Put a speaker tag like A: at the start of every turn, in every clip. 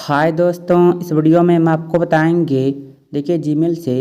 A: हाय दोस्तों, इस वीडियो में हम आपको बताएंगे। देखिए, जीमेल से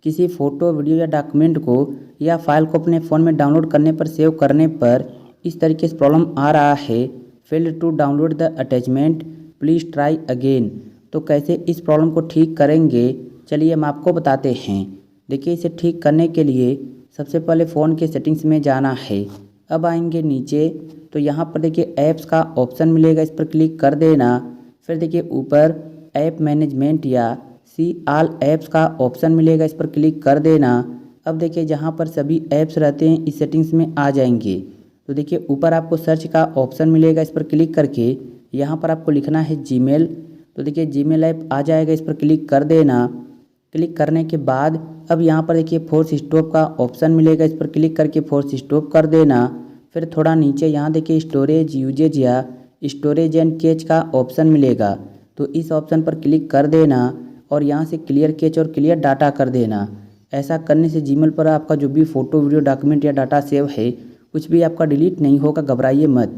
A: किसी फ़ोटो, वीडियो या डॉक्यूमेंट को या फाइल को अपने फ़ोन में डाउनलोड करने पर, सेव करने पर इस तरीके से प्रॉब्लम आ रहा है। Failed to download the attachment, please try again. तो कैसे इस प्रॉब्लम को ठीक करेंगे, चलिए हम आपको बताते हैं। देखिए, इसे ठीक करने के लिए सबसे पहले फ़ोन के सेटिंग्स में जाना है। अब आएंगे नीचे तो यहाँ पर देखिए ऐप्स का ऑप्शन मिलेगा, इस पर क्लिक कर देना। फिर देखिए ऊपर ऐप मैनेजमेंट या सी ऑल ऐप्स का ऑप्शन मिलेगा, इस पर क्लिक कर देना। अब देखिए जहाँ पर सभी ऐप्स रहते हैं इस सेटिंग्स में आ जाएंगे। तो देखिए ऊपर आपको सर्च का ऑप्शन मिलेगा, इस पर क्लिक करके यहाँ पर आपको लिखना है जीमेल। तो देखिए जीमेल ऐप आ जाएगा, इस पर क्लिक कर देना। क्लिक करने के बाद अब यहाँ पर देखिए फोर्स स्टॉप का ऑप्शन मिलेगा, इस पर क्लिक करके फोर्स स्टॉप कर देना। फिर थोड़ा नीचे यहाँ देखिए स्टोरेज यूजेज या स्टोरेज एंड कैच का ऑप्शन मिलेगा, तो इस ऑप्शन पर क्लिक कर देना और यहाँ से क्लियर कैच और क्लियर डाटा कर देना। ऐसा करने से जीमेल पर आपका जो भी फ़ोटो, वीडियो, डॉक्यूमेंट या डाटा सेव है कुछ भी आपका डिलीट नहीं होगा, घबराइए मत।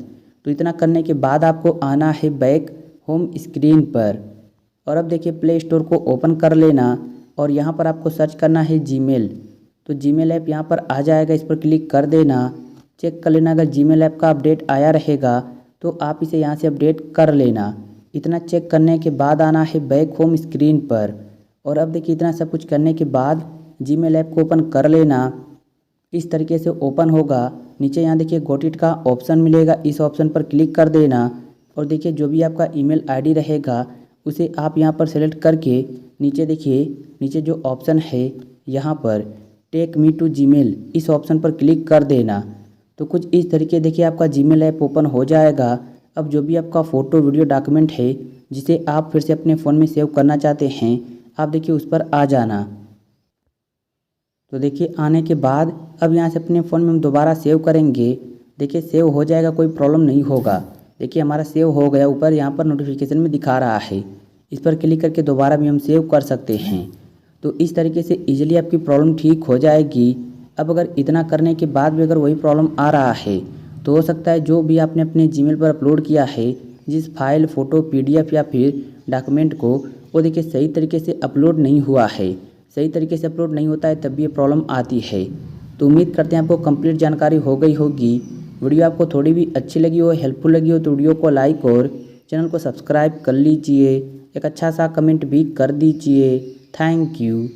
A: तो इतना करने के बाद आपको आना है बैक होम स्क्रीन पर और अब देखिए प्ले स्टोर को ओपन कर लेना और यहाँ पर आपको सर्च करना है जीमेल। तो जीमेल ऐप यहाँ पर आ जाएगा, इस पर क्लिक कर देना। चेक कर लेना, अगर जीमेल ऐप का अपडेट आया रहेगा तो आप इसे यहाँ से अपडेट कर लेना। इतना चेक करने के बाद आना है बैक होम स्क्रीन पर और अब देखिए इतना सब कुछ करने के बाद जीमेल ऐप को ओपन कर लेना। इस तरीके से ओपन होगा। नीचे यहाँ देखिए गॉट इट का ऑप्शन मिलेगा, इस ऑप्शन पर क्लिक कर देना और देखिए जो भी आपका ईमेल आईडी रहेगा उसे आप यहाँ पर सेलेक्ट करके नीचे देखिए, नीचे जो ऑप्शन है यहाँ पर टेक मी टू जीमेल, इस ऑप्शन पर क्लिक कर देना। तो कुछ इस तरीके देखिए आपका जीमेल ऐप ओपन हो जाएगा। अब जो भी आपका फ़ोटो, वीडियो, डॉक्यूमेंट है जिसे आप फिर से अपने फ़ोन में सेव करना चाहते हैं, आप देखिए उस पर आ जाना। तो देखिए आने के बाद अब यहाँ से अपने फ़ोन में हम दोबारा सेव करेंगे। देखिए सेव हो जाएगा, कोई प्रॉब्लम नहीं होगा। देखिए हमारा सेव हो गया, ऊपर यहाँ पर नोटिफिकेशन में दिखा रहा है। इस पर क्लिक करके दोबारा भी हम सेव कर सकते हैं। तो इस तरीके से ईजिली आपकी प्रॉब्लम ठीक हो जाएगी। अब अगर इतना करने के बाद भी अगर वही प्रॉब्लम आ रहा है तो हो सकता है जो भी आपने अपने जीमेल पर अपलोड किया है, जिस फाइल, फ़ोटो, पीडीएफ या फिर डॉक्यूमेंट को, वो देखिए सही तरीके से अपलोड नहीं हुआ है। सही तरीके से अपलोड नहीं होता है तब भी ये प्रॉब्लम आती है। तो उम्मीद करते हैं आपको कंप्लीट जानकारी हो गई होगी। वीडियो आपको थोड़ी भी अच्छी लगी हो, हेल्पफुल लगी हो तो वीडियो को लाइक और चैनल को सब्सक्राइब कर लीजिए। एक अच्छा सा कमेंट भी कर दीजिए। Thank you.